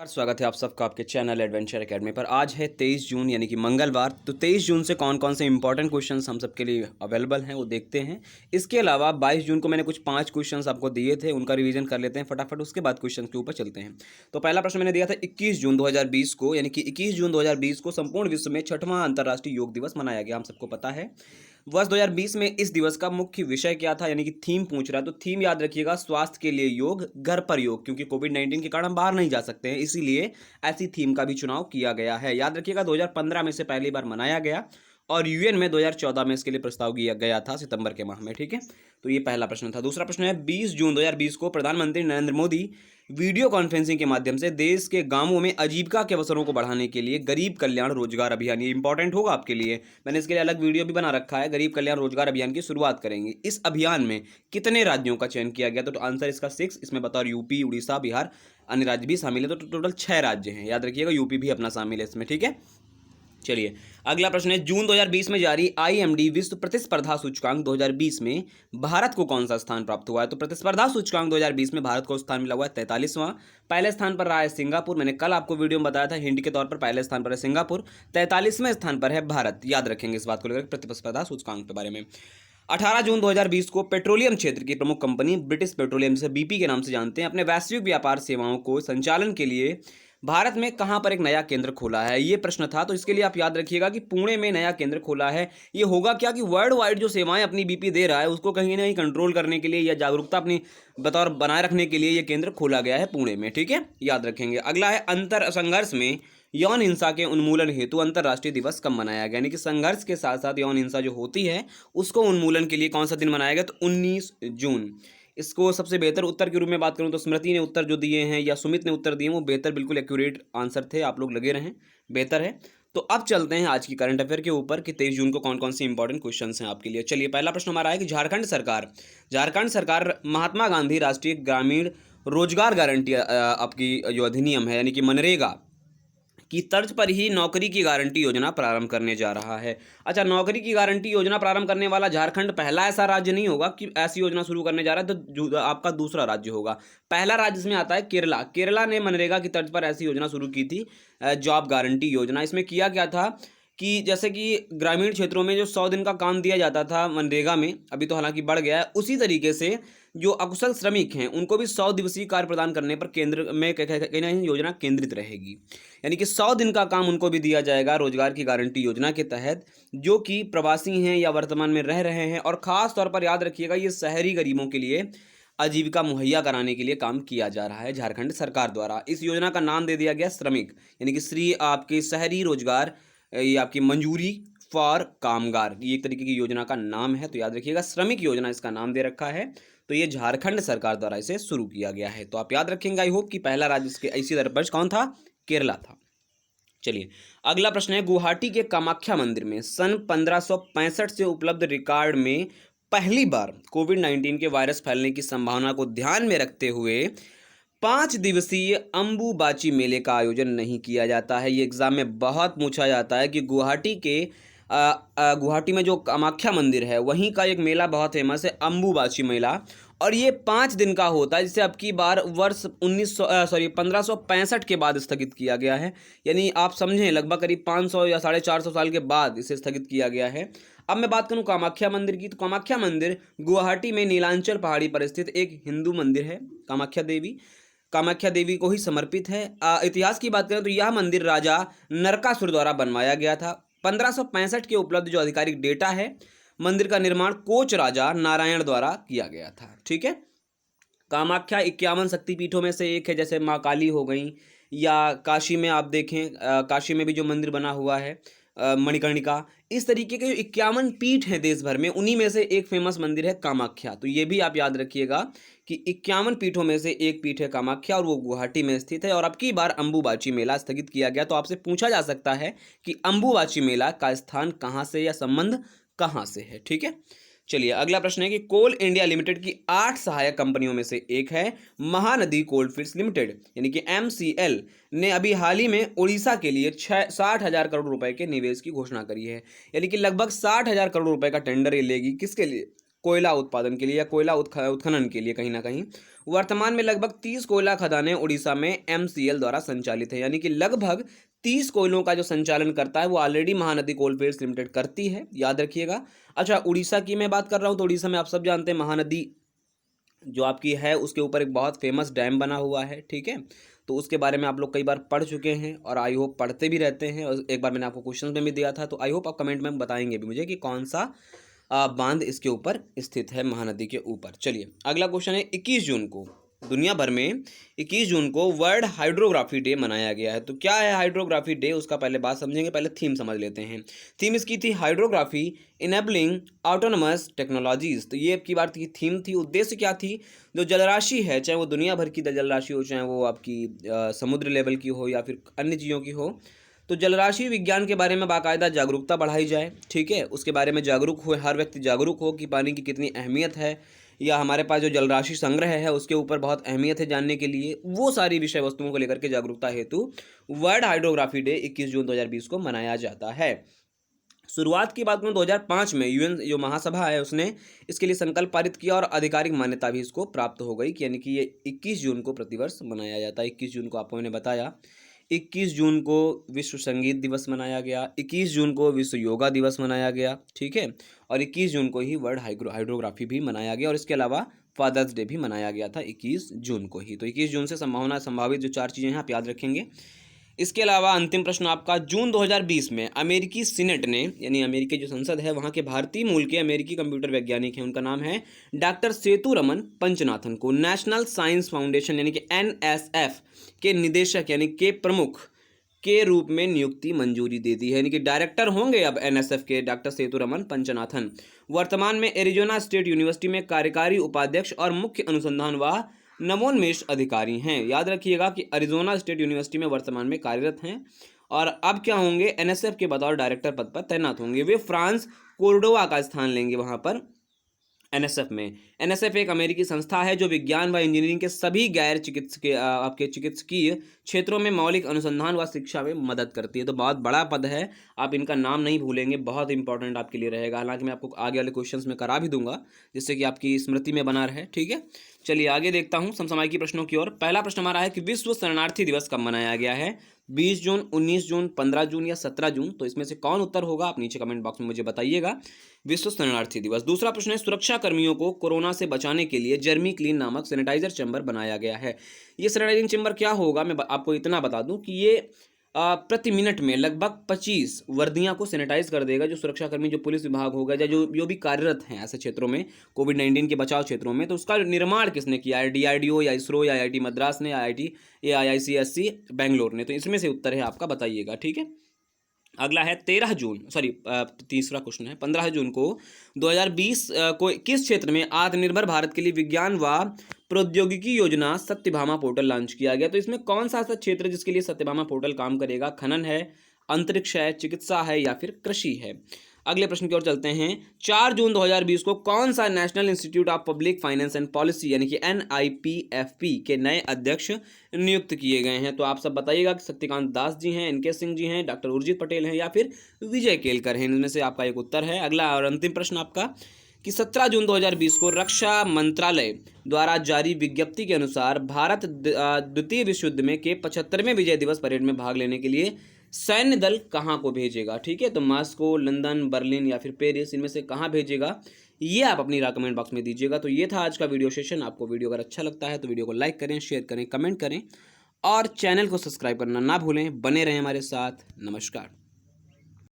स्वागत है आप सबका आपके चैनल एडवेंचर एकेडमी पर। आज है 23 जून यानी कि मंगलवार। तो 23 जून से कौन कौन से इंपॉर्टेंट क्वेश्चंस हम सबके लिए अवेलेबल हैं वो देखते हैं। इसके अलावा 22 जून को मैंने कुछ 5 क्वेश्चंस आपको दिए थे, उनका रिवीजन कर लेते हैं फटाफट, उसके बाद क्वेश्चन के ऊपर चलते हैं। तो पहला प्रश्न मैंने दिया था 21 जून 2020 को, यानी कि 21 जून 2020 को संपूर्ण विश्व में 6वां अंतर्राष्ट्रीय योग दिवस मनाया गया, हम सबको पता है। वर्ष 2020 में इस दिवस का मुख्य विषय क्या था, यानी कि थीम पूछ रहा है। तो थीम याद रखिएगा, स्वास्थ्य के लिए योग, घर पर योग, क्योंकि कोविड-19 के कारण हम बाहर नहीं जा सकते हैं, इसीलिए ऐसी थीम का भी चुनाव किया गया है। याद रखिएगा 2015 में से पहली बार मनाया गया और यूएन में 2014 में इसके लिए प्रस्ताव किया गया था सितंबर के माह में। ठीक है, तो ये पहला प्रश्न था। दूसरा प्रश्न है 20 जून 2020 को प्रधानमंत्री नरेंद्र मोदी वीडियो कॉन्फ्रेंसिंग के माध्यम से देश के गांवों में आजीविका के अवसरों को बढ़ाने के लिए गरीब कल्याण रोजगार अभियान, ये इंपॉर्टेंट होगा आपके लिए, मैंने इसके लिए अलग वीडियो भी बना रखा है, गरीब कल्याण रोजगार अभियान की शुरुआत करेंगे। इस अभियान में कितने राज्यों का चयन किया गया? तो आंसर इसका 6, इसमें बतौर यूपी, उड़ीसा, बिहार, अन्य राज्य भी शामिल है। तो टोटल 6 राज्य हैं, याद रखिएगा यूपी भी अपना शामिल है इसमें। ठीक है, चलिए अगला प्रश्न है जून 2020 में जारी आईएमडी विश्व प्रतिस्पर्धा सूचकांक 2020 में भारत को कौन सा स्थान प्राप्त हुआ है? तो प्रतिस्पर्धा सूचकांक 2020 में भारत को स्थान मिला हुआ है 43वां। पहले स्थान पर रहा है सिंगापुर, मैंने कल आपको वीडियो में बताया था हिंट के तौर पर, पहले स्थान पर है सिंगापुर, 43वें स्थान पर है भारत। याद रखेंगे इस बात को लेकर प्रतिस्पर्धा सूचकांक के बारे में। 18 जून 2020 को पेट्रोलियम क्षेत्र की प्रमुख कंपनी ब्रिटिश पेट्रोलियम, से बीपी के नाम से जानते हैं, अपने वैश्विक व्यापार सेवाओं को संचालन के लिए भारत में कहां पर एक नया केंद्र खोला है? ये प्रश्न था, तो इसके लिए आप याद रखिएगा कि पुणे में नया केंद्र खोला है। ये होगा क्या कि वर्ल्ड वाइड जो सेवाएं अपनी बीपी दे रहा है उसको कहीं ना कहीं कंट्रोल करने के लिए या जागरूकता अपनी बतौर बनाए रखने के लिए ये केंद्र खोला गया है पुणे में। ठीक है, याद रखेंगे। अगला है अंतर संघर्ष में यौन हिंसा के उन्मूलन हेतु अंतर्राष्ट्रीय दिवस कब मनाया गया? यानी कि संघर्ष के साथ साथ यौन हिंसा जो होती है उसको उन्मूलन के लिए कौन सा दिन मनाया गया? तो 19 जून। इसको सबसे बेहतर उत्तर के रूप में बात करूं तो स्मृति ने उत्तर जो दिए हैं या सुमित ने उत्तर दिए वो बेहतर, बिल्कुल एक्यूरेट आंसर थे, आप लोग लगे रहें, बेहतर है। तो अब चलते हैं आज की करंट अफेयर के ऊपर कि 23 जून को कौन कौन से इंपॉर्टेंट क्वेश्चंस हैं आपके लिए। चलिए पहला प्रश्न हमारा है कि झारखंड सरकार महात्मा गांधी राष्ट्रीय ग्रामीण रोजगार गारंटी आपकी जो अधिनियम है यानी कि मनरेगा की तर्ज पर ही नौकरी की गारंटी योजना प्रारंभ करने जा रहा है। अच्छा, नौकरी की गारंटी योजना प्रारंभ करने वाला झारखंड पहला ऐसा राज्य नहीं होगा कि ऐसी योजना शुरू करने जा रहा है, तो आपका दूसरा राज्य होगा। पहला राज्य इसमें आता है केरला। केरला ने मनरेगा की तर्ज पर ऐसी योजना शुरू की थी, जॉब गारंटी योजना। इसमें किया क्या था कि जैसे कि ग्रामीण क्षेत्रों में जो 100 दिन का काम दिया जाता था मनरेगा में, अभी तो हालांकि बढ़ गया है, उसी तरीके से जो अकुशल श्रमिक हैं उनको भी 100 दिवसीय कार्य प्रदान करने पर केंद्र में कहीं ना कहीं योजना केंद्रित रहेगी। यानी कि 100 दिन का काम उनको भी दिया जाएगा रोजगार की गारंटी योजना के तहत, जो कि प्रवासी हैं या वर्तमान में रह रहे हैं। और खास तौर पर याद रखिएगा ये शहरी गरीबों के लिए आजीविका मुहैया कराने के लिए काम किया जा रहा है झारखंड सरकार द्वारा। इस योजना का नाम दे दिया गया श्रमिक, यानी कि श्री आपके शहरी रोजगार, ये आपकी मंजूरी फॉर कामगार, ये एक तरीके की योजना का नाम है। तो याद रखिएगा श्रमिक योजना इसका नाम दे रखा है। तो ये झारखंड सरकार द्वारा इसे शुरू किया गया है। तो आप याद रखेंगे, आई होप कि पहला राज्य इसके इसी दरपर्ज कौन था? केरला था। चलिए अगला प्रश्न है गुवाहाटी के कामाख्या मंदिर में सन 1565 से उपलब्ध रिकॉर्ड में पहली बार कोविड-19 के वायरस फैलने की संभावना को ध्यान में रखते हुए 5 दिवसीय अंबुबाची मेले का आयोजन नहीं किया जाता है। ये एग्जाम में बहुत पूछा जाता है कि गुवाहाटी में जो कामाख्या मंदिर है वहीं का एक मेला बहुत फेमस है, अंबुबाची मेला, और ये 5 दिन का होता है, जिसे अब की बार वर्ष 1565 के बाद स्थगित किया गया है। यानी आप समझें लगभग करीब 500 या 450 साल के बाद इसे स्थगित किया गया है। अब मैं बात करूं कामाख्या मंदिर की, तो कामाख्या मंदिर गुवाहाटी में नीलांचल पहाड़ी पर स्थित एक हिंदू मंदिर है। कामाख्या देवी को ही समर्पित है। इतिहास की बात करें तो यह मंदिर राजा नरकासुर द्वारा बनवाया गया था। 1565 के उपलब्ध जो आधिकारिक डेटा है, मंदिर का निर्माण कोच राजा नारायण द्वारा किया गया था। ठीक है, कामाख्या 51 शक्तिपीठों में से एक है, जैसे माँ काली हो गई, या काशी में आप देखें काशी में भी जो मंदिर बना हुआ है मणिकर्णिका, इस तरीके के जो 51 पीठ हैं देश भर में, उन्हीं में से एक फेमस मंदिर है कामाख्या। तो ये भी आप याद रखिएगा कि 51 पीठों में से एक पीठ है कामाख्या और वो गुवाहाटी में स्थित है। और अब की बार अंबुबाची मेला स्थगित किया गया। तो आपसे पूछा जा सकता है कि अंबुबाची मेला का स्थान कहाँ से या संबंध कहाँ से है। ठीक है, चलिए अगला प्रश्न है कि कोल इंडिया लिमिटेड की 8 सहायक कंपनियों में से एक है महानदी कोलफील्ड्स लिमिटेड, यानी कि MCL ने अभी हाल ही में उड़ीसा के लिए 60,000 करोड़ रुपए के निवेश की घोषणा करी है। यानी कि लगभग 60,000 करोड़ रुपए का टेंडर ये लेगी, किसके लिए? कोयला उत्पादन के लिए या कोयला उत्खनन के लिए कहीं ना कहीं। वर्तमान में लगभग 30 कोयला खदानें उड़ीसा में MCL द्वारा संचालित है, यानी कि लगभग 30 कोयलों का जो संचालन करता है वो ऑलरेडी महानदी कोलफील्ड्स लिमिटेड करती है, याद रखिएगा। अच्छा, उड़ीसा की मैं बात कर रहा हूँ तो उड़ीसा में आप सब जानते हैं महानदी जो आपकी है उसके ऊपर एक बहुत फेमस डैम बना हुआ है, ठीक है। तो उसके बारे में आप लोग कई बार पढ़ चुके हैं और आई होप पढ़ते भी रहते हैं, और एक बार मैंने आपको क्वेश्चन में भी दिया था, तो आई होप आप कमेंट में बताएंगे भी मुझे कि कौन सा बांध इसके ऊपर स्थित है महानदी के ऊपर। चलिए अगला क्वेश्चन है, 21 जून को दुनिया भर में 21 जून को वर्ल्ड हाइड्रोग्राफी डे मनाया गया है। तो क्या है हाइड्रोग्राफी डे, उसका पहले बात समझेंगे, पहले थीम समझ लेते हैं। थीम इसकी थी हाइड्रोग्राफी इनेबलिंग ऑटोनमस टेक्नोलॉजीज। तो ये आपकी बात की थीम थी। उद्देश्य क्या थी, जो जलराशि है, चाहे वो दुनिया भर की जलराशि हो, चाहे वो आपकी समुद्र लेवल की हो या फिर अन्य चीज़ों की हो, तो जलराशि विज्ञान के बारे में बाकायदा जागरूकता बढ़ाई जाए, ठीक है। उसके बारे में जागरूक हो, हर व्यक्ति जागरूक हो कि पानी की कितनी अहमियत है, या हमारे पास जो जलराशि संग्रह है उसके ऊपर बहुत अहमियत है जानने के लिए। वो सारी विषय वस्तुओं को लेकर के जागरूकता हेतु वर्ल्ड हाइड्रोग्राफी डे 21 जून 2020 को मनाया जाता है। शुरुआत की बात करूँ 2005 में UN जो महासभा है उसने इसके लिए संकल्प पारित किया और आधिकारिक मान्यता भी इसको प्राप्त हो गई, यानी कि ये 21 जून को प्रतिवर्ष मनाया जाता है। 21 जून को आपको मैंने बताया, 21 जून को विश्व संगीत दिवस मनाया गया, 21 जून को विश्व योगा दिवस मनाया गया, ठीक है, और 21 जून को ही वर्ल्ड हाइड्रोग्राफी भी मनाया गया, और इसके अलावा फादर्स डे भी मनाया गया था 21 जून को ही। तो 21 जून से संभावित जो 4 चीज़ें हैं आप याद रखेंगे। इसके अलावा अंतिम प्रश्न आपका, जून 2020 में अमेरिकी सीनेट ने, यानी अमेरिकी जो संसद है वहाँ के भारतीय मूल के अमेरिकी कंप्यूटर वैज्ञानिक हैं, उनका नाम है डॉक्टर सेतुरमन पंचनाथन को नेशनल साइंस फाउंडेशन यानी कि NSF के निदेशक यानी के प्रमुख के रूप में नियुक्ति मंजूरी दे दी है, यानी कि डायरेक्टर होंगे अब NSF के डॉक्टर सेतुरमन पंचनाथन। वर्तमान में एरिजोना स्टेट यूनिवर्सिटी में कार्यकारी उपाध्यक्ष और मुख्य अनुसंधान व नवोन्मेष अधिकारी हैं। याद रखिएगा कि अरिजोना स्टेट यूनिवर्सिटी में वर्तमान में कार्यरत हैं और अब क्या होंगे, NSF के बतौर डायरेक्टर पद पर तैनात होंगे। वे फ्रांस कोर्डोवा का स्थान लेंगे वहां पर NSF में। NSF एक अमेरिकी संस्था है जो विज्ञान व इंजीनियरिंग के सभी गैर चिकित्सकीय आपके चिकित्सकीय क्षेत्रों में मौलिक अनुसंधान व शिक्षा में मदद करती है। तो बहुत बड़ा पद है, आप इनका नाम नहीं भूलेंगे, बहुत इंपॉर्टेंट आपके लिए रहेगा। हालांकि मैं आपको आगे वाले क्वेश्चंस में करा भी दूंगा जिससे कि आपकी स्मृति में बना रहे, ठीक है। चलिए आगे देखता हूँ समसामयिकी प्रश्नों की ओर। पहला प्रश्न हमारा है कि विश्व शरणार्थी दिवस कब मनाया गया है, 20 जून, 19 जून, 15 जून या 17 जून। तो इसमें से कौन उत्तर होगा आप नीचे कमेंट बॉक्स में मुझे बताइएगा। विश्व शरणार्थी दिवस। दूसरा प्रश्न है, सुरक्षा कर्मियों को कोरोना से बचाने के लिए जर्मी क्लीन नामक सैनिटाइजर चैम्बर बनाया गया है। ये सैनिटाइजिंग चैम्बर क्या होगा, मैं आपको इतना बता दूं कि ये प्रति मिनट में लगभग 25 वर्दियां को सैनिटाइज कर देगा। जो सुरक्षाकर्मी, जो पुलिस विभाग होगा या जो भी कार्यरत हैं ऐसे क्षेत्रों में, कोविड-19 के बचाव क्षेत्रों में, तो उसका निर्माण किसने किया है, DRDO या इसरो या IIT मद्रास ने, IIT या IICSC बेंगलोर ने। तो इसमें से उत्तर है आपका, बताइएगा, ठीक है। अगला है 13 जून, तीसरा क्वेश्चन है 15 जून को 2020 को किस क्षेत्र में आत्मनिर्भर भारत के लिए विज्ञान व प्रौद्योगिकी योजना सत्यभामा पोर्टल लॉन्च किया गया। तो इसमें कौन सा ऐसा क्षेत्र जिसके लिए सत्यभामा पोर्टल काम करेगा, खनन है, अंतरिक्ष है, चिकित्सा है या फिर कृषि है। अगले प्रश्न की ओर चलते हैं। 4 जून 2020 को कौन सा national institute of public finance and policy यानी कि NIPFP के नए अध्यक्ष नियुक्त किए गए हैं। तो आप सब बताइएगा कि सत्यकांत दास जी हैं, NK सिंह जी हैं, डॉक्टर उर्जित पटेल हैं या फिर विजय केलकर हैं। इनमें से आपका एक उत्तर है। अगला और अंतिम प्रश्न आपका कि 17 जून 2020 को रक्षा मंत्रालय द्वारा जारी विज्ञप्ति के अनुसार भारत द्वितीय विश्व युद्ध में के 75वें विजय दिवस परेड में भाग लेने के लिए सैन्य दल कहाँ को भेजेगा, ठीक है। तो मॉस्को, लंदन, बर्लिन या फिर पेरिस, इनमें से कहाँ भेजेगा, ये आप अपनी राय कमेंट बॉक्स में दीजिएगा। तो ये था आज का वीडियो सेशन। आपको वीडियो अगर अच्छा लगता है तो वीडियो को लाइक करें, शेयर करें, कमेंट करें और चैनल को सब्सक्राइब करना ना भूलें। बने रहें हमारे साथ। नमस्कार।